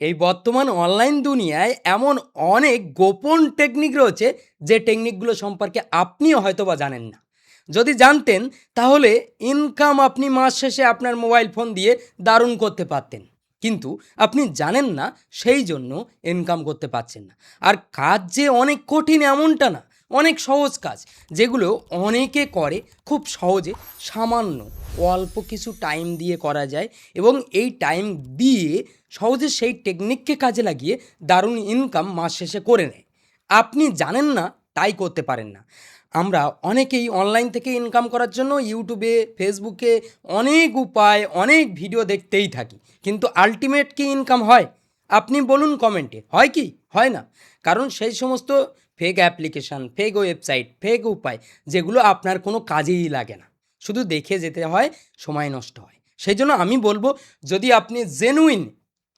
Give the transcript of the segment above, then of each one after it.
এই বর্তমান অনলাইন দুনিয়ায় এমন অনেক গোপন টেকনিক রয়েছে যে টেকনিকগুলো সম্পর্কে আপনিও হয়তোবা জানেন না। যদি জানতেন তাহলে ইনকাম আপনি মাস শেষে আপনার মোবাইল ফোন দিয়ে দারুণ করতে পারতেন। কিন্তু আপনি জানেন না, সেই জন্য ইনকাম করতে পারছেন না। আর কাজ যে অনেক কঠিন এমনটা না, অনেক সহজ কাজ যেগুলো অনেকে করে খুব সহজে, সামান্য অল্প কিছু টাইম দিয়ে করা যায় এবং এই টাইম দিয়ে সহজে সেই টেকনিককে কাজে লাগিয়ে দারুণ ইনকাম মাস শেষে করে নেয়। আপনি জানেন না, তাই করতে পারেন না। আমরা অনেকেই অনলাইন থেকে ইনকাম করার জন্য ইউটিউবে, ফেসবুকে অনেক উপায়, অনেক ভিডিও দেখতেই থাকি। কিন্তু আল্টিমেট কি ইনকাম হয়? আপনি বলুন কমেন্টে, হয় কি? হয় না। কারণ সেই সমস্ত fake application, fake website, fake উপায় যেগুলো আপনার কোনো কাজেই লাগে না। শুধু দেখে যেতে হয়, সময় নষ্ট হয়। সেই জন্য আমি বলব, যদি আপনি জেনুইন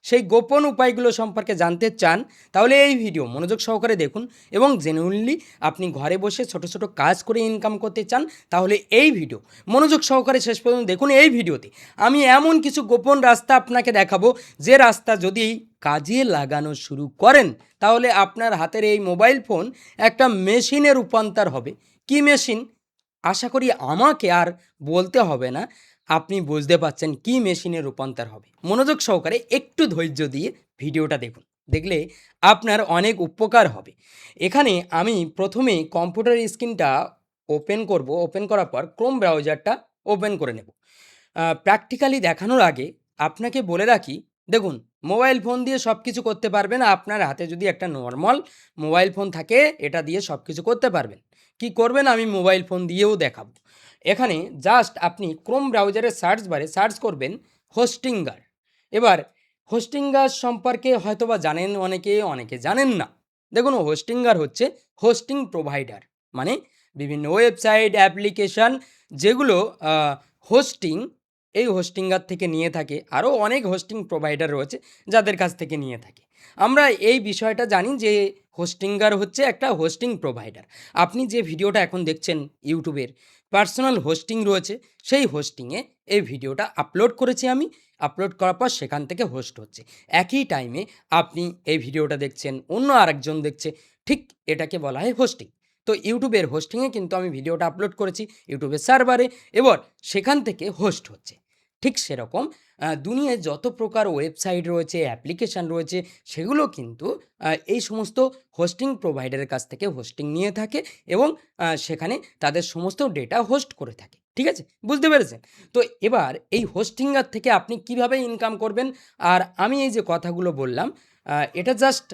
সেই গোপন উপায়গুলো সম্পর্কে জানতে চান, তাহলে এই ভিডিও মনোযোগ সহকারে দেখুন। এবং জেনুইনলি আপনি ঘরে বসে ছোট ছোট কাজ করে ইনকাম করতে চান, তাহলে এই ভিডিও মনোযোগ সহকারে শেষ পর্যন্ত দেখুন। এই ভিডিওতে আমি এমন কিছু গোপন রাস্তা আপনাকে দেখাবো, যে রাস্তা যদি কাজে লাগানো শুরু করেন, তাহলে আপনার হাতের এই মোবাইল ফোন একটা মেশিনে রূপান্তর হবে। কি মেশিন? আশা করি আমাকে আর বলতে হবে না, আপনি বুঝতে পারছেন কি মেশিনে রূপান্তর হবে। মনোযোগ সহকারে একটু ধৈর্য দিয়ে ভিডিওটা দেখুন, দেখলে আপনার অনেক উপকার হবে। এখানে আমি প্রথমে কম্পিউটার স্ক্রিনটা ওপেন করব। ওপেন করার পর ক্রোম ব্রাউজারটা ওপেন করে নেব। প্র্যাকটিক্যালি দেখানোর আগে আপনাকে বলে রাখি, দেখুন, মোবাইল ফোন দিয়ে সব কিছু করতে পারবেন। আপনার হাতে যদি একটা নর্মাল মোবাইল ফোন থাকে, এটা দিয়ে সব কিছু করতে পারবেন। কি করবেন আমি মোবাইল ফোন দিয়েও দেখাবো। এখানে জাস্ট আপনি ক্রোম ব্রাউজারের সার্চ বারে সার্চ করবেন হোস্টিঙ্গার। এবার হোস্টিঙ্গার সম্পর্কে হয়তোবা জানেন অনেকে, অনেকে জানেন না। দেখুন, হোস্টিঙ্গার হচ্ছে হোস্টিং প্রোভাইডার, মানে বিভিন্ন ওয়েবসাইট, অ্যাপ্লিকেশান যেগুলো হোস্টিং, এই হোস্টিঙ্গার থেকে নিয়ে থাকে। আরও অনেক হোস্টিং প্রোভাইডার রয়েছে যাদের কাছ থেকে নিয়ে থাকে। আমরা এই বিষয়টা জানি যে হোস্টিঙ্গার হচ্ছে একটা হোস্টিং প্রোভাইডার। আপনি যে ভিডিওটা এখন দেখছেন ইউটিউবের, পার্সোনাল হোস্টিং রয়েছে, সেই হোস্টিংয়ে এই ভিডিওটা আপলোড করেছি আমি। আপলোড করার পর সেখান থেকে হোস্ট হচ্ছে। একই টাইমে আপনি এই ভিডিওটা দেখছেন, অন্য আরেকজন দেখছে, ঠিক এটাকে বলা হয় হোস্টিং। তো ইউটিউবের হোস্টিংয়ে কিন্তু আমি ভিডিওটা আপলোড করেছি ইউটিউবের সার্ভারে, এবার সেখান থেকে হোস্ট হচ্ছে। ঠিক সেরকম দুনিয়ায় যত প্রকার ওয়েবসাইট রয়েছে, অ্যাপ্লিকেশান রয়েছে, সেগুলো কিন্তু এই সমস্ত হোস্টিং প্রোভাইডারের কাছ থেকে হোস্টিং নিয়ে থাকে এবং সেখানে তাদের সমস্ত ডেটা হোস্ট করে থাকে। ঠিক আছে? বুঝতে পেরেছেন? তো এবার এই হোস্টিংয়ার থেকে আপনি কিভাবে ইনকাম করবেন, আর আমি এই যে কথাগুলো বললাম, এটা জাস্ট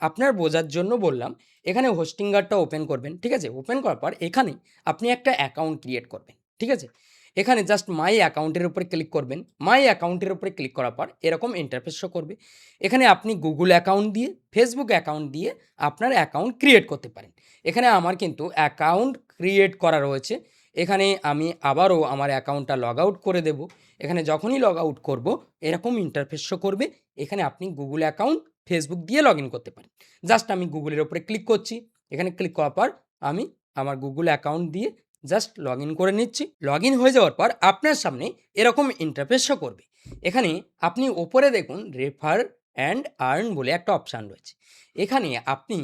আপনার বোঝার জন্য বললাম। এখানে হোস্টিংয়ারটা ওপেন করবেন। ঠিক আছে? ওপেন করার পর এখানে আপনি একটা অ্যাকাউন্ট ক্রিয়েট করবেন। ঠিক আছে? এখানে জাস্ট মাই অ্যাকাউন্টের উপরে ক্লিক করবেন। মাই অ্যাকাউন্টের উপরে ক্লিক করার পর এরকম ইন্টারফেস শো করবে। এখানে আপনি গুগল অ্যাকাউন্ট দিয়ে, ফেসবুক অ্যাকাউন্ট দিয়ে আপনার অ্যাকাউন্ট ক্রিয়েট করতে পারেন। এখানে আমার কিন্তু অ্যাকাউন্ট ক্রিয়েট করা রয়েছে। এখানে আমি আবারও আমার অ্যাকাউন্টটা লগ আউট করে দেব। এখানে যখনই লগ আউট করব, এরকম ইন্টারফেস শো করবে। এখানে আপনি গুগল অ্যাকাউন্ট, ফেসবুক দিয়ে লগ ইন করতে পারেন। জাস্ট আমি গুগলের উপরে ক্লিক করছি। এখানে ক্লিক করার পর আমি আমার গুগল অ্যাকাউন্ট দিয়ে জাস্ট লগ ইন করে নিচ্ছি। লগ ইন হয়ে যাওয়ার পর আপনার সামনে এরকম ইন্টারফেস শো করবে। এখানে আপনি ওপরে দেখুন রেফার অ্যান্ড আর্ন বলে একটা অপশান রয়েছে। এখানে আপনি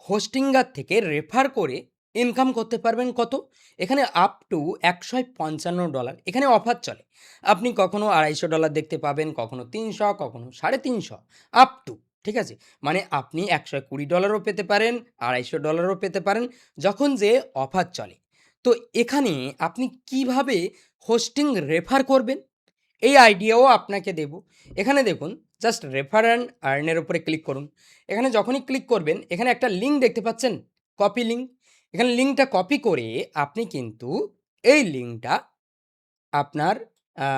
হোস্টিঙ্গার থেকে রেফার করে ইনকাম করতে পারবেন কত? এখানে আপ টু $155 এখানে অফার চলে। আপনি কখনো $250 দেখতে পাবেন, কখনো 300, কখনো 350, আপ টু। ঠিক আছে? মানে আপনি $120ও পেতে পারেন, $250ও পেতে পারেন, যখন যে অফার চলে। তো এখানে আপনি কিভাবে হোস্টিং রেফার করবেন, এই আইডিয়াও আপনাকে দেব। এখানে দেখুন, জাস্ট রেফার অ্যান্ড আর্নের উপরে ক্লিক করুন। এখানে যখনই ক্লিক করবেন, এখানে একটা লিঙ্ক দেখতে পাচ্ছেন, কপি লিঙ্ক। এখানে লিঙ্কটা কপি করে আপনি কিন্তু এই লিঙ্কটা আপনার আ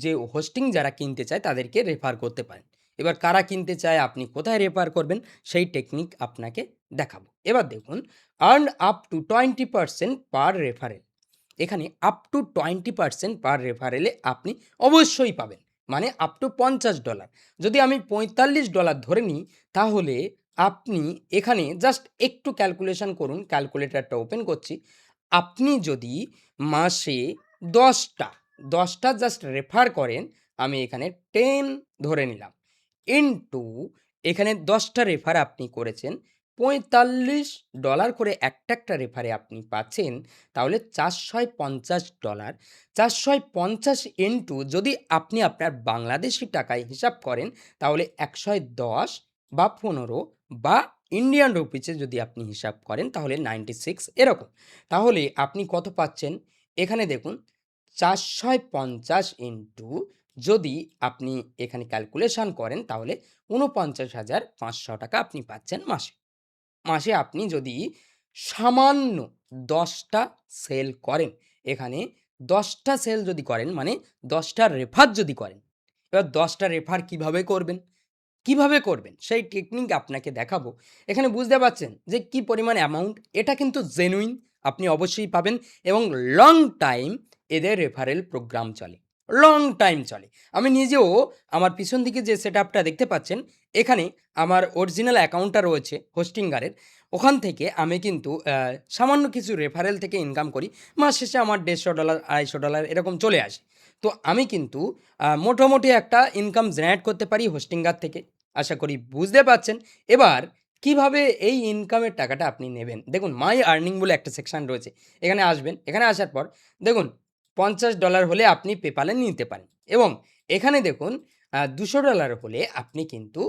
যে হোস্টিং যারা কিনতে চায় তাদেরকে রেফার করতে পারেন। এবার কারা কিনতে চায়, আপনি কোথায় রেফার করবেন, সেই টেকনিক আপনাকে দেখাবো। এবার দেখুন, earn up to 20% per referral. এখানে আপ টু 20% পার রেফারেলে আপনি অবশ্যই পাবেন। মানে আপ টু $50। যদি আমি $45 ধরে নিই, তাহলে আপনি এখানে জাস্ট একটু ক্যালকুলেশন করুন। ক্যালকুলেটরটা ওপেন করছি। আপনি যদি মাসে 10টা জাস্ট রেফার করেন, আমি এখানে 10 ধরে নিলাম। ইনটু এখানে 10টা রেফার আপনি করেছেন, $45 করে একটা রেফারে আপনি পাচ্ছেন, তাহলে $450। 450 ইনটু যদি আপনি আপনার বাংলাদেশি টাকায় হিসাব করেন, তাহলে 110 বা 15 বা ইন্ডিয়ান রুপিসে যদি আপনি হিসাব করেন, তাহলে 96 এরকম। তাহলে আপনি কত পাচ্ছেন? এখানে দেখুন 450 ইনটু যদি আপনি এখানে ক্যালকুলেশন করেন, তাহলে ৪৯,৫০০ টাকা আপনি পাচ্ছেন মাসে। মাসে আপনি যদি সামান্য 10টা সেল করেন, এখানে 10টা সেল যদি করেন মানে 10টা রেফার যদি করেন, এবার 10টা রেফার কিভাবে করবেন? কিভাবে করবেন সেই টেকনিক আপনাকে দেখাবো। এখানে বুঝতে পারছেন যে কি পরিমাণ অ্যামাউন্ট, এটা কিন্তু জেনুইন, আপনি অবশ্যই পাবেন এবং লং টাইম এদের রেফারেল প্রোগ্রাম চলে, লং টাইম চলে। আমি নিজেও আমার পিছন দিকে যে সেটআপটা দেখতে পাচ্ছেন, এখানে আমার অরিজিনাল অ্যাকাউন্টটা রয়েছে হোস্টিংগারের, ওখান থেকে আমি কিন্তু সামান্য কিছু রেফারেল থেকে ইনকাম করি। মাস শেষে আমার $150 $250 এরকম চলে আসে। তো আমি কিন্তু মোটামুটি একটা ইনকাম জেনারেট করতে পারি হোস্টিংগার থেকে। আশা করি বুঝতে পারছেন। এবার কিভাবে এই ইনকামের টাকাটা আপনি নেবেন? দেখুন মাই আর্নিং বলে একটা সেকশন রয়েছে। এখানে আসবেন। এখানে আসার পর দেখুন $50 হলে আপনি পেপ্যালে নিতে পারেন এবং এখানে দেখুন $200 হলে আপনি কিন্তু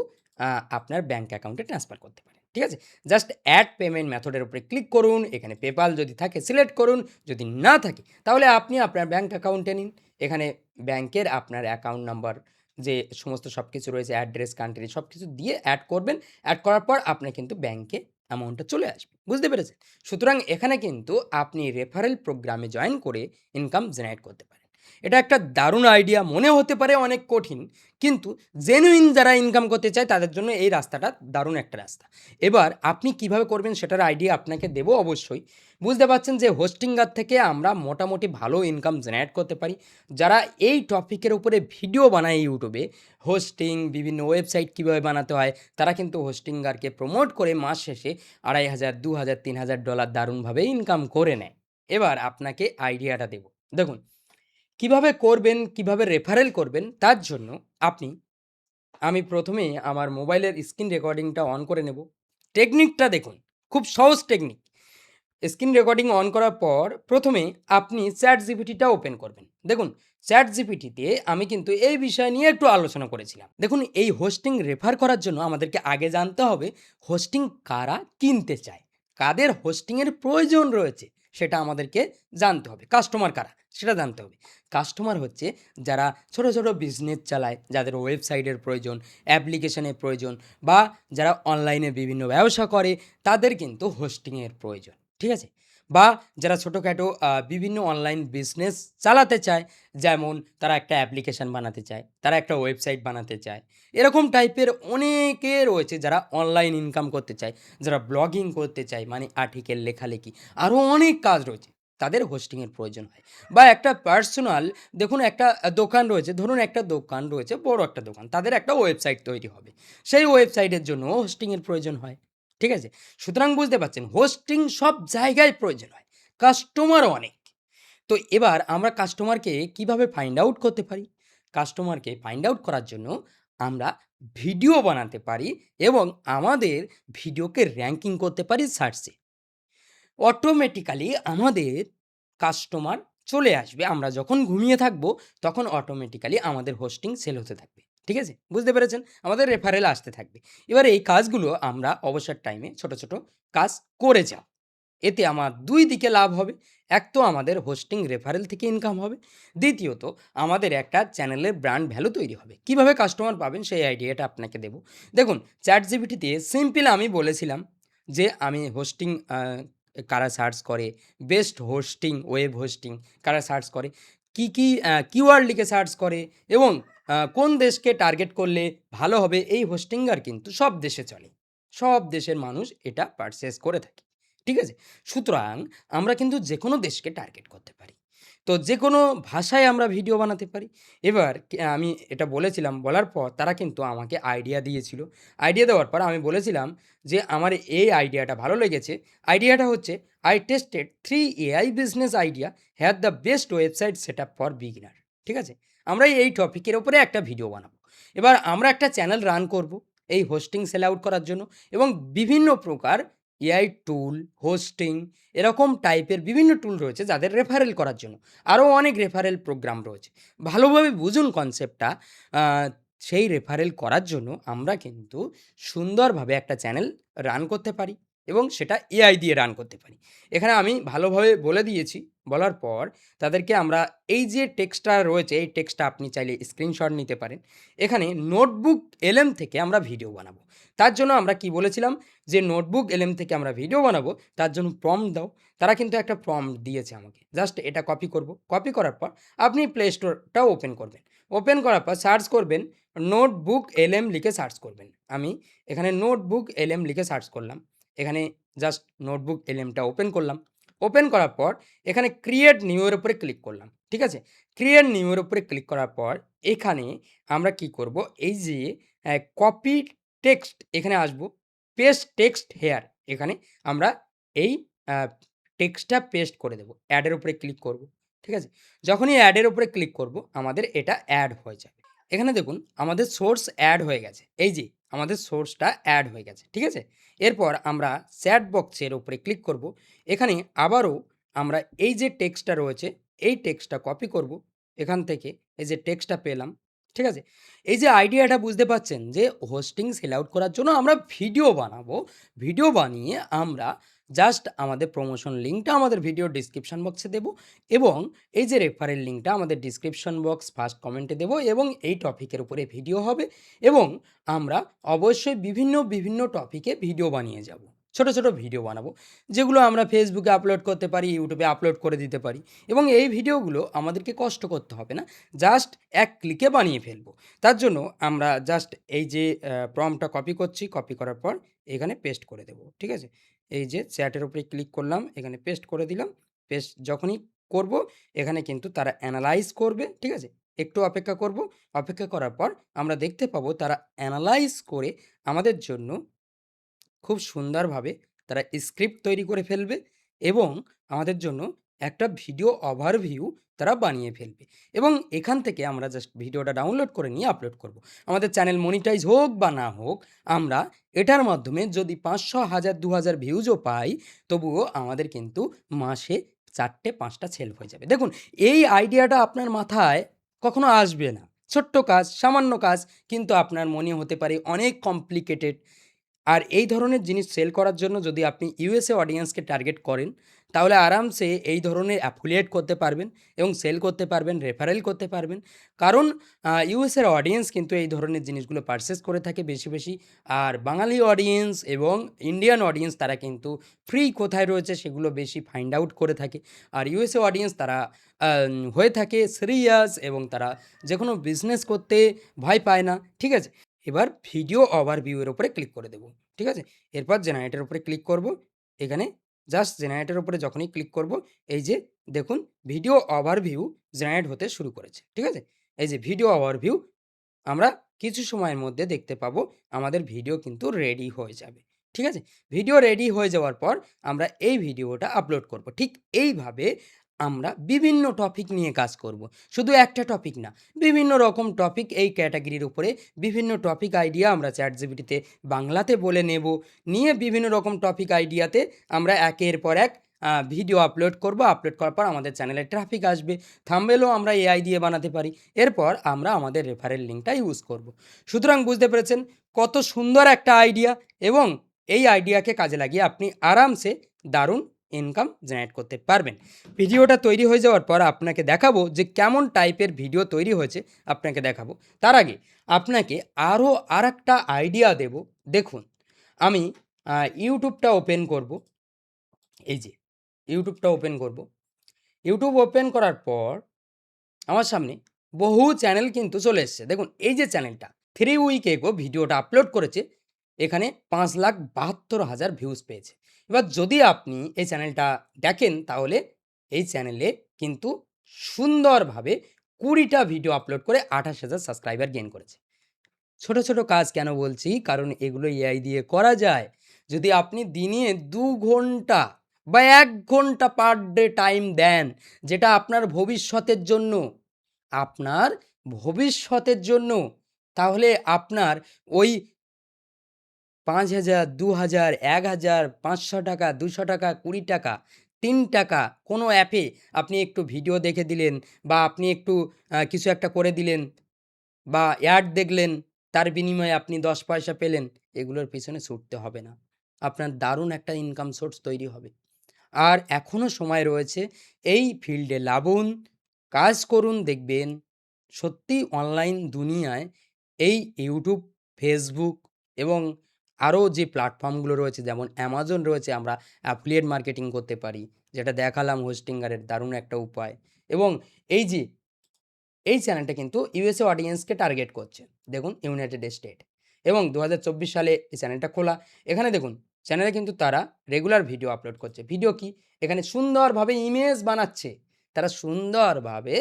আপনার ব্যাংক অ্যাকাউন্টে ট্রান্সফার করতে পারেন। ঠিক আছে? জাস্ট অ্যাড পেমেন্ট মেথডের উপরে ক্লিক করুন। এখানে পেপ্যাল যদি থাকে সিলেক্ট করুন। যদি না থাকে তাহলে আপনি আপনার ব্যাংক অ্যাকাউন্টে নিন। এখানে ব্যাংকের আপনার অ্যাকাউন্ট নাম্বার যে সমস্ত সবকিছু রয়েছে, অ্যাড্রেস, কান্ট্রি সবকিছু দিয়ে অ্যাড করবেন। অ্যাড করার পর আপনার কিন্তু ব্যাংকে অ্যামাউন্টটা চলে আসবে। বুঝতে পেরেছেন? সুতরাং এখানে কিন্তু আপনি রেফারেল প্রোগ্রামে জয়েন করে ইনকাম জেনারেট করতে পারেন। এটা একটা দারুণ আইডিয়া, মনে হতে পারে অনেক কঠিন, কিন্তু জেনুইন যারা ইনকাম করতে চায় তাদের জন্য এই রাস্তাটা দারুণ একটা রাস্তা। এবার আপনি কিভাবে করবেন সেটার আইডিয়া আপনাকে দেবো অবশ্যই। বুঝতে পারছেন যে হোস্টিংগার থেকে আমরা মোটামুটি ভালো ইনকাম জেনারেট করতে পারি। যারা এই টপিকের উপরে ভিডিও বানায় ইউটিউবে, হোস্টিং, বিভিন্ন ওয়েবসাইট কীভাবে বানাতে হয়, তারা কিন্তু হোস্টিংগারকে প্রমোট করে মাস শেষে $2,500, $2,000, $3,000 দারুণভাবে ইনকাম করে নেয়। এবার আপনাকে আইডিয়াটা দেব। দেখুন কিভাবে করবেন, কিভাবে রেফারেল করবেন, তার জন্য আমি প্রথমে আমার মোবাইলের স্ক্রিন রেকর্ডিংটা অন করে নেব। টেকনিকটা দেখুন, খুব সহজ টেকনিক। স্ক্রিন রেকর্ডিং অন করার পর প্রথমে আপনি ChatGPTটা ওপেন করবেন। দেখুন ChatGPTতে আমি কিন্তু এই বিষয় নিয়ে একটু আলোচনা করেছিলাম। দেখুন এই হোস্টিং রেফার করার জন্য আমাদেরকে আগে জানতে হবে হোস্টিং কারা কিনতে চায়, কাদের হোস্টিংয়ের প্রয়োজন রয়েছে সেটা আমাদেরকে জানতে হবে। কাস্টমার কারা সেটা জানতে হবে। কাস্টমার হচ্ছে যারা ছোট, ছোট বিজনেস চালায়, যাদের ওয়েবসাইটের প্রয়োজন, অ্যাপ্লিকেশনের প্রয়োজন বা যারা অনলাইনে বিভিন্ন ব্যবসা করে, তাদের কিন্তু হোস্টিংয়ের প্রয়োজন। ঠিক আছে? বা যারা ছোটোখাটো বিভিন্ন অনলাইন বিজনেস চালাতে চায়, যেমন তারা একটা অ্যাপ্লিকেশন বানাতে চায়, তারা একটা ওয়েবসাইট বানাতে চায়। এরকম টাইপের অনেকে রয়েছে যারা অনলাইন ইনকাম করতে চায়, যারা ব্লগিং করতে চায় মানে আর্টিকেল লেখালেখি, আরও অনেক কাজ রয়েছে। তাদের হোস্টিংয়ের প্রয়োজন হয়। বা একটা পার্সোনাল দেখুন একটা দোকান রয়েছে, ধরুন একটা দোকান রয়েছে, বড় একটা দোকান, তাদের একটা ওয়েবসাইট তৈরি হবে। সেই ওয়েবসাইটের জন্য হোস্টিংয়ের প্রয়োজন হয়। ঠিক আছে? সুতরাং বুঝতে পারছেন হোস্টিং সব জায়গায় প্রয়োজন হয়, কাস্টমারও অনেক। তো এবার আমরা কাস্টমারকে কিভাবে ফাইন্ড আউট করতে পারি? কাস্টমারকে ফাইন্ড আউট করার জন্য আমরা ভিডিও বানাতে পারি এবং আমাদের ভিডিওকে র্যাঙ্কিং করতে পারি সার্চে। অটোমেটিক্যালি আমাদের কাস্টমার চলে আসবে। আমরা যখন ঘুমিয়ে থাকবো তখন অটোমেটিক্যালি আমাদের হোস্টিং সেল হতে থাকবে। ঠিক আছে? বুঝতে পেরেছেন? আমাদের রেফারেল আসতে থাকবে। এবার এই কাজগুলো আমরা অবসর টাইমে ছোট, ছোট কাজ করে যাও। এতে আমার ২ দিকে লাভ হবে। এক তো আমাদের হোস্টিং রেফারেল থেকে ইনকাম হবে। দ্বিতীয়ত আমাদের একটা চ্যানেলের ব্র্যান্ড ভ্যালু তৈরি হবে। কিভাবে কাস্টমার পাবেন সেই আইডিয়াটা আপনাকে দেব। দেখুন ChatGPTতে সিম্পল আমি বলেছিলাম যে আমি হোস্টিং কারা সার্চ করে, বেস্ট হোস্টিং, ওয়েব হোস্টিং কারা সার্চ করে, কি কিওয়ার্ড লিখে সার্চ করে এবং কোন দেশকে টার্গেট করলে ভালো হবে, এই হোস্টিংগার কিন্তু সব দেশে চলে। সব দেশের মানুষ এটা পারচেজ করে থাকে। ঠিক আছে? সুতরাং আমরা কিন্তু যেকোনো দেশকে টার্গেট করতে পারি। তো যেকোনো ভাষায় আমরা ভিডিও বানাতে পারি। এবার আমি এটা বলেছিলাম, বলার পর তারা কিন্তু আমাকে আইডিয়া দিয়েছিল। আইডিয়া দেওয়ার পর আমি বলেছিলাম যে, "আমার এই আইডিয়াটা ভালো লেগেছে।" আইডিয়াটা হচ্ছে, "I tested 3 AI business idea here the best website setup for beginner." ঠিক আছে? আমরা এই টপিকের উপরে একটা ভিডিও বানাবো। এবার আমরা একটা চ্যানেল রান করব এই হোস্টিং সেল আউট করার জন্য এবং বিভিন্ন প্রকার এআই টুল, হোস্টিং এরকম টাইপের বিভিন্ন টুল রয়েছে যাদের রেফারেল করার জন্য। আরও অনেক রেফারেল প্রোগ্রাম রয়েছে। ভালোভাবে বুঝুন কনসেপ্টটা। আ সেই রেফারেল করার জন্য আমরা কিন্তু সুন্দরভাবে একটা চ্যানেল রান করতে পারি এবং সেটা এআই দিয়ে রান করতে পারি। এখানে আমি ভালোভাবে বলে দিয়েছি। বলার পর তাদেরকে আমরা এই যে টেক্সটটা রয়েছে, এই টেক্সটটা আপনি চাইলে স্ক্রিনশট নিতে পারেন। এখানে নোটবুক এলএম থেকে আমরা ভিডিও বানাবো। তার জন্য আমরা কি বলেছিলাম যে নোটবুক এলএম থেকে আমরা ভিডিও বানাবো, তার জন্য প্রম্পট দাও। তারা কিন্তু একটা প্রম্পট দিয়েছে আমাকে। জাস্ট এটা কপি করব। কপি করার পর আপনি প্লে স্টোরটা ওপেন করবেন। ওপেন করার পর সার্চ করবেন নোটবুক এলএম লিখে সার্চ করবেন। আমি এখানে নোটবুক এলএম লিখে সার্চ করলাম। এখানে জাস্ট নোটবুক এলএমটা ওপেন করলাম। ওপেন করার পর এখানে ক্রিয়েট নিউ এর উপরে ক্লিক করলাম। ঠিক আছে? ক্রিয়েট নিউ এর উপরে ক্লিক করার পর এখানে আমরা কি করব, এই যে কপি টেক্সট এখানে আসব। পেস্ট টেক্সট হেয়ার এখানে আমরা এই আ টেক্সটটা পেস্ট করে দেব। অ্যাড এর উপরে ক্লিক করব। ঠিক আছে? যখনই অ্যাড এর উপরে ক্লিক করব আমাদের এটা অ্যাড হয়ে যাবে। এখানে দেখুন আমাদের সোর্স অ্যাড হয়ে গেছে। এই যে আমাদের সোর্সটা অ্যাড হয়ে গেছে। ঠিক আছে? এরপর আমরা চ্যাট বক্সের উপরে ক্লিক করব। এখানে আবারও আমরা এই যে টেক্সটটা রয়েছে, এই টেক্সটটা কপি করব। এখান থেকে এই যে টেক্সটটা পেলাম। ঠিক আছে? এই যে আইডিয়াটা বুঝতে পারছেন যে হোস্টিং সেল আউট করার জন্য আমরা ভিডিও বানাবো। ভিডিও বানিয়ে আমরা জাস্ট আমাদের প্রমোশন লিঙ্কটা আমাদের ভিডিওর ডেসক্রিপশন বক্সে দেব এবং এই যে রেফারেল লিঙ্কটা আমাদের ডেসক্রিপশন বক্স ফার্স্ট কমেন্টে দেব এবং এই টপিকের উপরে ভিডিও হবে এবং আমরা অবশ্যই বিভিন্ন টপিকে ভিডিও বানিয়ে যাব। ছোট, ছোট ভিডিও বানাবো। যেগুলো আমরা ফেসবুকে আপলোড করতে পারি, ইউটিউবে আপলোড করে দিতে পারি এবং এই ভিডিওগুলো আমাদেরকে কষ্ট করতে হবে না। জাস্ট এক ক্লিকে বানিয়ে ফেলবো। তার জন্য আমরা জাস্ট এই যে প্রম্পটটা কপি করছি, কপি করার পর এখানে পেস্ট করে দেব। ঠিক আছে? এই যে চ্যাটের উপরে ক্লিক করলাম, এখানে পেস্ট করে দিলাম। পেস্ট যখনই করব এখানে কিন্তু তারা এনালাইজ করবে। ঠিক আছে? একটু অপেক্ষা করব। অপেক্ষা করার পর আমরা দেখতে পাবো তারা এনালাইজ করে আমাদের জন্য খুব সুন্দরভাবে তারা স্ক্রিপ্ট তৈরি করে ফেলবে এবং আমাদের জন্য একটা ভিডিও ওভারভিউ তারা বানিয়ে ফেলবে এবং এখান থেকে আমরা জাস্ট ভিডিওটা ডাউনলোড করে নিয়ে আপলোড করব। আমাদের চ্যানেল মনিটাইজ হোক বা না হোক, আমরা এটার মাধ্যমে যদি ৫০০, ১০০০, ২০০০ ভিউজও পাই, তবুও আমাদের কিন্তু মাসে ৪টে ৫টা সেল হয়ে যাবে। দেখুন এই আইডিয়াটা আপনার মাথায় কখনো আসবে না। ছোট্ট কাজ, সামান্য কাজ, কিন্তু আপনার মনে হতে পারে অনেক কমপ্লিকেটেড। আর এই ধরনের জিনিস সেল করার জন্য যদি আপনি ইউএসএ অডিয়েন্সকে টার্গেট করেন, তাহলে আরামসে এই ধরনের অ্যাফিলিয়েট করতে পারবেন এবং সেল করতে পারবেন, রেফারেল করতে পারবেন। কারণ ইউএসএর অডিয়েন্স কিন্তু এই ধরনের জিনিসগুলো পারচেজ করে থাকে বেশি। আর বাঙালি অডিয়েন্স এবং ইন্ডিয়ান অডিয়েন্স তারা কিন্তু ফ্রি কোথায় রয়েছে সেগুলো বেশি ফাইন্ড আউট করে থাকে। আর ইউএসএ অডিয়েন্স তারা হয়ে থাকে সিরিয়াস এবং তারা যেকোনো বিজনেস করতে ভয় পায় না। ঠিক আছে? এবার ভিডিও ওভারভিউ এর উপরে ক্লিক করে দেব। ঠিক আছে? এরপর জেনারেটর উপরে ক্লিক করব। এখানে জাস্ট জেনারেটর উপরে যখনই ক্লিক করব, এই যে দেখুন ভিডিও ওভারভিউ জেনারেট হতে শুরু করেছে। ঠিক আছে? এই যে ভিডিও ওভারভিউ আমরা কিছু সময়ের মধ্যে দেখতে পাবো আমাদের ভিডিও কিন্তু রেডি হয়ে যাবে। ঠিক আছে? ভিডিও রেডি হয়ে যাওয়ার পর আমরা এই ভিডিওটা আপলোড করব। ঠিক এইভাবে আমরা বিভিন্ন টপিক নিয়ে কাজ করব। শুধু একটা টপিক না, বিভিন্ন রকম টপিক এই ক্যাটাগরির উপরে বিভিন্ন টপিক আইডিয়া আমরা চ্যাটজিপিটিতে বাংলাতে বলে নেব। নিয়ে বিভিন্ন রকম টপিক আইডিয়াতে আমরা একের পর এক ভিডিও আপলোড করব। আপলোড করার পর আমাদের চ্যানেলে ট্রাফিক আসবে। থাম্বনেলও আমরা এআই দিয়ে বানাতে পারি। এরপর আমরা আমাদের রেফারেল লিঙ্কটা ইউজ করব। সুতরাং বুঝতে পেরেছেন কত সুন্দর একটা আইডিয়া এবং এই আইডিয়াকে কাজে লাগিয়ে আপনি আরামসে দারুণ ইনকাম জেনারেট করতে পারবেন। ভিডিওটা তৈরি হয়ে যাওয়ার পর আপনাকে দেখাবো যে কেমন টাইপের ভিডিও তৈরি হয়েছে আপনাকে দেখাবো। তার আগে আপনাকে আরও আরেকটা আইডিয়া দেব। দেখুন আমি ইউটিউবটা ওপেন করব। এই যে ইউটিউবটা ওপেন করব। ইউটিউব ওপেন করার পর আমার সামনে বহু চ্যানেল কিন্তু চলে এসছে। দেখুন এই যে চ্যানেলটা 3 উইক এগো ভিডিওটা আপলোড করেছে। এখানে ৫,৭২,০০০ ভিউজ পেয়েছে। এবার যদি আপনি এই চ্যানেলটা দেখেন তাহলে এই চ্যানেলে কিন্তু সুন্দরভাবে ২০টা ভিডিও আপলোড করে ২৮,০০০ সাবস্ক্রাইবার গেইন করেছে। ছোট কাজ কেন বলছি? কারণ এগুলো এআই দিয়ে করা যায়। যদি আপনি দিনে ২ ঘন্টা বা ১ ঘন্টা পার ডে টাইম দেন, যেটা আপনার ভবিষ্যতের জন্য তাহলে আপনার ওই ৫,০০০, ২,০০০, ১,০০০, ৫০০ টাকা, ২০০ টাকা, ২০ টাকা, ৩ টাকা কোনো অ্যাপে আপনি একটু ভিডিও দেখে দিলেন বা আপনি একটু কিছু একটা করে দিলেন বা অ্যাড দেখলেন, তার বিনিময়ে আপনি ১০ পয়সা পেলেন, এগুলোর পিছনে ছুটতে হবে না। আপনার দারুণ একটা ইনকাম সোর্স তৈরি হবে। আর এখনো সময় রয়েছে। এই ফিল্ডে লাগুন, কাজ করুন, দেখবেন সত্যিই অনলাইন দুনিয়ায় এই YouTube, Facebook এবং আরও যে প্ল্যাটফর্মগুলো রয়েছে যেমন Amazon রয়েছে, আমরা অ্যাফিলিয়েট মার্কেটিং করতে পারি। যেটা দেখালাম হোস্টিংয়ারের দারুণ একটা উপায়। এবং এই যে এই চ্যানেলটা কিন্তু USA অডিয়েন্সকে টার্গেট করছে। দেখুন ইউনাইটেড স্টেট এবং ২০২৪ সালে এই চ্যানেলটা খোলা। এখানে দেখুন চ্যানেলে কিন্তু তারা রেগুলার ভিডিও আপলোড করছে। ভিডিও কি? এখানে সুন্দরভাবে ইমেজ বানাচ্ছে। তারা সুন্দরভাবে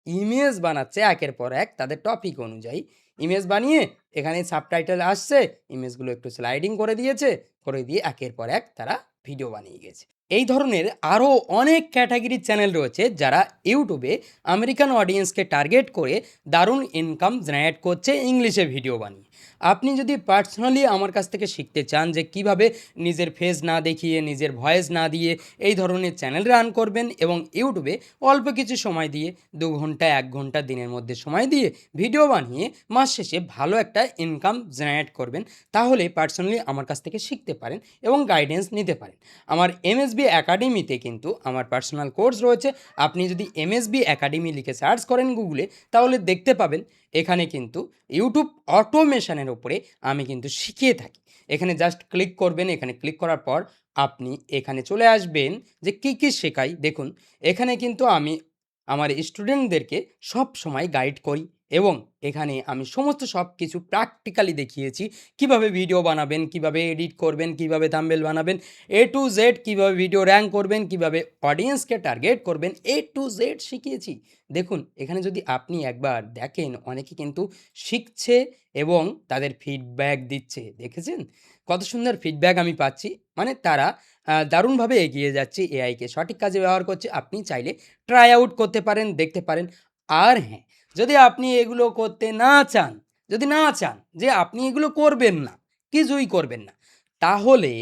ইমেজ বানাচ্ছে একের পর এক তাদের টপিক অনুযায়ী। ইমেজ বানিয়ে এখানে সাবটাইটেল আসছে, ইমেজগুলো একটু স্লাইডিং করে দিয়েছে, করে দিয়ে একের পর এক তারা ভিডিও বানিয়ে গেছে। এই ধরনের আরও অনেক ক্যাটাগরির চ্যানেল রয়েছে যারা ইউটিউবে আমেরিকান অডিয়েন্সকে টার্গেট করে দারুণ ইনকাম জেনারেট করছে ইংলিশে ভিডিও বানিয়ে। আপনি যদি পার্সোনালি আমার কাছ থেকে শিখতে চান যে কিভাবে নিজের ফেস না দেখিয়ে, নিজের ভয়েস না দিয়ে এই ধরনের চ্যানেল রান করবেন এবং ইউটিউবে অল্প কিছু সময় দিয়ে ২ ঘন্টা ১ ঘন্টা দিনের মধ্যে সময় দিয়ে ভিডিও বানিয়ে মাস শেষে ভালো একটা ইনকাম জেনারেট করবেন, তাহলে পার্সোনালি আমার কাছ থেকে শিখতে পারেন এবং গাইডেন্স নিতে পারেন। আমার এমএসবি একাডেমিতে কিন্তু আমার পার্সোনাল কোর্স রয়েছে। আপনি যদি এমএসবি একাডেমি লিখে সার্চ করেন গুগলে, তাহলে দেখতে পাবেন এখানে কিন্তু ইউটিউব অটোমেশনের উপরে আমি কিন্তু শিখিয়ে থাকি। এখানে জাস্ট ক্লিক করবেন, এখানে ক্লিক করার পর আপনি এখানে চলে আসবেন যে কী কী শেখাই। দেখুন এখানে কিন্তু আমি আমার স্টুডেন্টদেরকে সব সময় গাইড করি এবং এখানে আমি সমস্ত সব কিছু প্র্যাকটিক্যালি দেখিয়েছি। কিভাবে ভিডিও বানাবেন, কিভাবে এডিট করবেন, কিভাবে থাম্বনেল বানাবেন, A to Z কিভাবে ভিডিও র্যাঙ্ক করবেন, কিভাবে অডিয়েন্সকে টার্গেট করবেন, A to Z শিখিয়েছি। দেখুন এখানে যদি আপনি একবার দেখেন, অনেকে কিন্তু শিখছে এবং তাদের ফিডব্যাক দিচ্ছে। দেখেছেন? কত সুন্দর ফিডব্যাক আমি পাচ্ছি। মানে তারা দারুণভাবে এগিয়ে যাচ্ছে, এআইকে সঠিক কাজে ব্যবহার করছে। আপনি চাইলে ট্রাই আউট করতে পারেন, দেখতে পারেন। আর হ্যাঁ, যদি আপনি এগুলো করতে না চান, যদি না চান যে আপনি এগুলো করবেন না, কিছুই করবেন না, তাহলে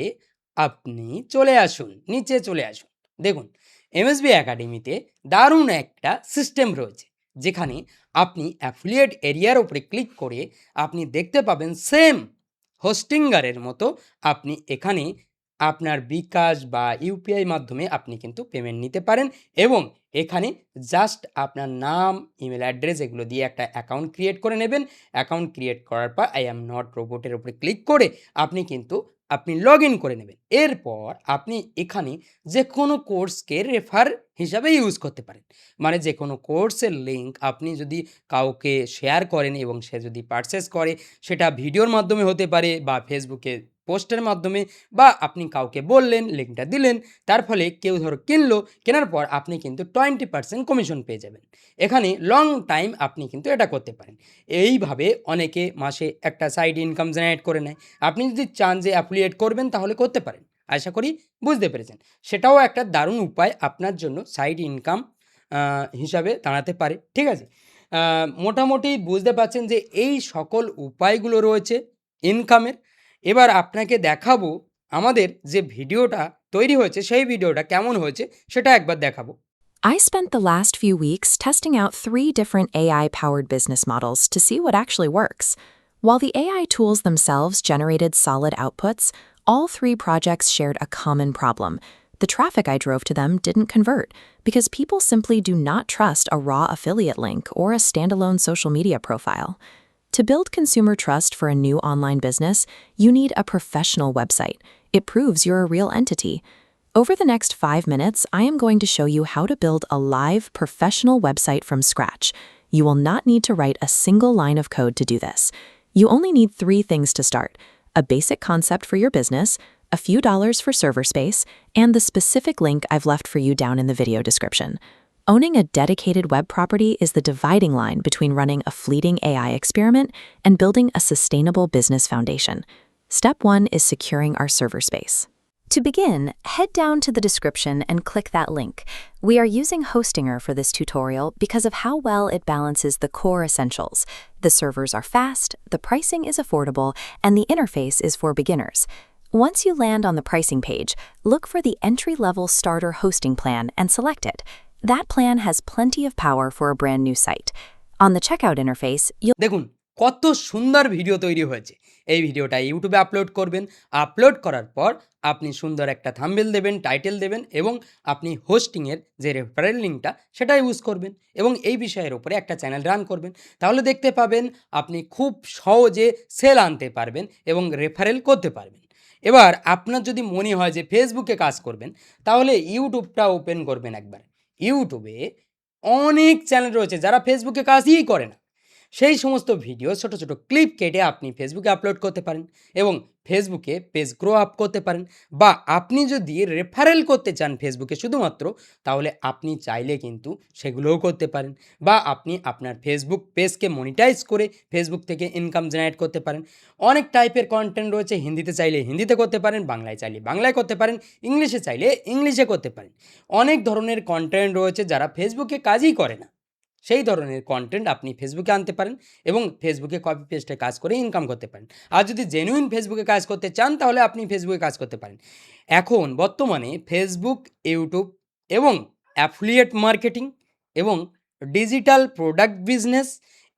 আপনি চলে আসুন, নিচে চলে আসুন। দেখুন এমএসবি একাডেমিতে দারুণ একটা সিস্টেম রয়েছে, যেখানে আপনি অ্যাফিলিয়েট এরিয়ার উপরে ক্লিক করে আপনি দেখতে পাবেন সেম হোস্টিঙ্গারের মতো আপনি এখানে আপনার বিকাশ বা ইউপিআই মাধ্যমে আপনি কিন্তু পেমেন্ট নিতে পারেন এবং এখানে জাস্ট আপনার নাম, ইমেল অ্যাড্রেস এগুলো দিয়ে একটা অ্যাকাউন্ট ক্রিয়েট করে নেবেন। অ্যাকাউন্ট ক্রিয়েট করার পর আই অ্যাম নট রোবটের উপরে ক্লিক করে আপনি লগ ইন করে নেবেন। এরপর আপনি এখানে যে কোনো কোর্সকে রেফার হিসাবে ইউজ করতে পারেন। মানে যে কোনো কোর্সের লিঙ্ক আপনি যদি কাউকে শেয়ার করেন এবং সে যদি পারচেস করে, সেটা ভিডিওর মাধ্যমে হতে পারে বা ফেসবুকে পোস্টের মাধ্যমে, বা আপনি কাউকে বললেন, লিঙ্কটা দিলেন, তার ফলে কেউ ধরো কিনলো, কেনার পর আপনি কিন্তু 20% কমিশন পেয়ে যাবেন। এখানে লং টাইম আপনি কিন্তু এটা করতে পারেন। এইভাবে অনেকে মাসে একটা সাইড ইনকাম জেনারেট করে নেয়। আপনি যদি চান যে অ্যাফিলিয়েট করবেন তাহলে করতে পারেন। আশা করি বুঝতে পেরেছেন। সেটাও একটা দারুণ উপায় আপনার জন্য সাইড ইনকাম হিসাবে দাঁড়াতে পারে। ঠিক আছে? মোটামুটি বুঝতে পারছেন যে এই সকল উপায়গুলো রয়েছে ইনকামের। এবার আপনাকে দেখাবো আমাদের যে ভিডিওটা তৈরি হয়েছে, সেই ভিডিওটা কেমন হয়েছে সেটা একবার দেখাবো। I spent the last few weeks testing out 3 different AI-powered business models to see what actually works. While the AI tools themselves generated solid outputs, all 3 projects shared a common problem. The traffic I drove to them didn't convert because people simply do not trust a raw affiliate link or a standalone social media profile. To build consumer trust for a new online business, you need a professional website. It proves you're a real entity. Over the next 5 minutes, I am going to show you how to build a live, professional website from scratch. You will not need to write a single line of code to do this. You only need 3 things to start: a basic concept for your business, a few dollars for server space, and the specific link I've left for you down in the video description. Owning a dedicated web property is the dividing line between running a fleeting AI experiment and building a sustainable business foundation. Step 1 is securing our server space. To begin, head down to the description and click that link. We are using Hostinger for this tutorial because of how well it balances the core essentials. The servers are fast, the pricing is affordable, and the interface is for beginners. Once you land on the pricing page, look for the entry-level starter hosting plan and select it. That plan has plenty of power for a brand new site. On the checkout interface, you'll দেখুন কত সুন্দর video তৈরি হয়েছে। এই ভিডিওটা ইউটিউবে upload করবেন, upload করার পর আপনি সুন্দর একটা থাম্বনেল দেবেন, টাইটেল দেবেন এবং আপনি হোস্টিংয়ের যে রেফারেল লিঙ্কটা সেটা ইউজ করবেন এবং এই বিষয়ের উপরে একটা চ্যানেল রান করবেন। তাহলে দেখতে পাবেন আপনি খুব সহজে সেল আনতে পারবেন এবং রেফারেল করতে পারবেন। এবার আপনার যদি মনে হয় যে ফেসবুকে কাজ করবেন, তাহলে ইউটিউবটা ওপেন করবেন একবার। ইউটিউবে অনেক চ্যানেল রয়েছে যারা ফেসবুকে কাজই করে না। সেই সমস্ত ভিডিও ছোট ছোট ক্লিপ কেটে আপনি ফেসবুকে আপলোড করতে পারেন এবং ফেসবুকে পেজ গ্রো আপ করতে পারেন। বা আপনি যদি রেফারেল করতে চান ফেসবুকে শুধুমাত্র, তাহলে আপনি চাইলে কিন্তু সেগুলোও করতে পারেন। বা আপনি আপনার ফেসবুক পেজকে মনিটাইজ করে ফেসবুক থেকে ইনকাম জেনারেট করতে পারেন। অনেক টাইপের কন্টেন্ট রয়েছে, হিন্দিতে চাইলে হিন্দিতে করতে পারেন, বাংলায় চাইলে বাংলায় করতে পারেন, ইংলিশে চাইলে ইংলিশে করতে পারেন। অনেক ধরনের কন্টেন্ট রয়েছে যারা ফেসবুকে কাজই করে না, সেই ধরনের কন্টেন্ট আপনি ফেসবুকে আনতে পারেন এবং ফেসবুকে কপি পেস্টে কাজ করে ইনকাম করতে পারেন। আর যদি জেনুইন ফেসবুকে কাজ করতে চান, তাহলে আপনি ফেসবুকে কাজ করতে পারেন। এখন বর্তমানে ফেসবুক, ইউটিউব এবং অ্যাফিলিয়েট মার্কেটিং এবং ডিজিটাল প্রোডাক্ট বিজনেস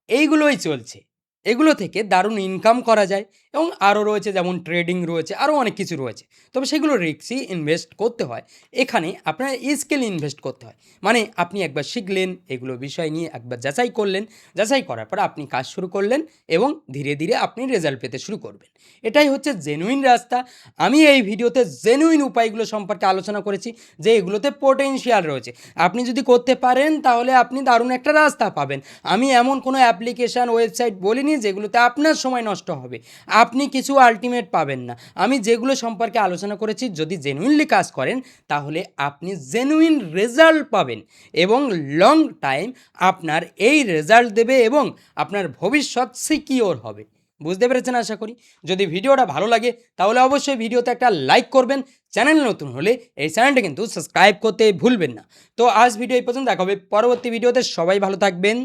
এইগুলোই চলছে। এগুলো থেকে দারুণ ইনকাম করা যায় এবং আরও রয়েছে, যেমন ট্রেডিং রয়েছে, আরও অনেক কিছু রয়েছে। তবে সেগুলো রিস্কি, ইনভেস্ট করতে হয়। এখানে আপনার স্কিল ইনভেস্ট করতে হয়। মানে আপনি একবার শিখলেন, এগুলো বিষয় নিয়ে একবার যাচাই করলেন, যাচাই করার পর আপনি কাজ শুরু করলেন এবং ধীরে ধীরে আপনি রেজাল্ট পেতে শুরু করবেন। এটাই হচ্ছে জেনুইন রাস্তা। আমি এই ভিডিওতে জেনুইন উপায়গুলো সম্পর্কে আলোচনা করেছি যে এগুলোতে পোটেনশিয়াল রয়েছে। আপনি যদি করতে পারেন তাহলে আপনি দারুণ একটা রাস্তা পাবেন। আমি এমন কোনো অ্যাপ্লিকেশান, ওয়েবসাইট বলিনি যেগুলোতে আপনার সময় নষ্ট হবে, আপনি কিছু আলটিমেট পাবেন না। আমি যেগুলো সম্পর্কে আলোচনা করেছি, যদি জেনুইনলি কাজ করেন তাহলে আপনি জেনুইন রেজাল্ট পাবেন এবং লং টাইম আপনার এই রেজাল্ট দেবে এবং আপনার ভবিষ্যৎ সিকিওর হবে। বুঝতে পেরেছেন আশা করি। যদি ভিডিওটা ভালো লাগে তাহলে অবশ্যই ভিডিওতে একটা লাইক করবেন। চ্যানেল নতুন হলে এই চ্যানেলটা কিন্তু সাবস্ক্রাইব করতে ভুলবেন না। তো আজ ভিডিও এই পর্যন্ত, দেখা হবে পরবর্তী ভিডিওতে। সবাই ভালো থাকবেন,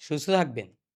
সুস্থ থাকবেন।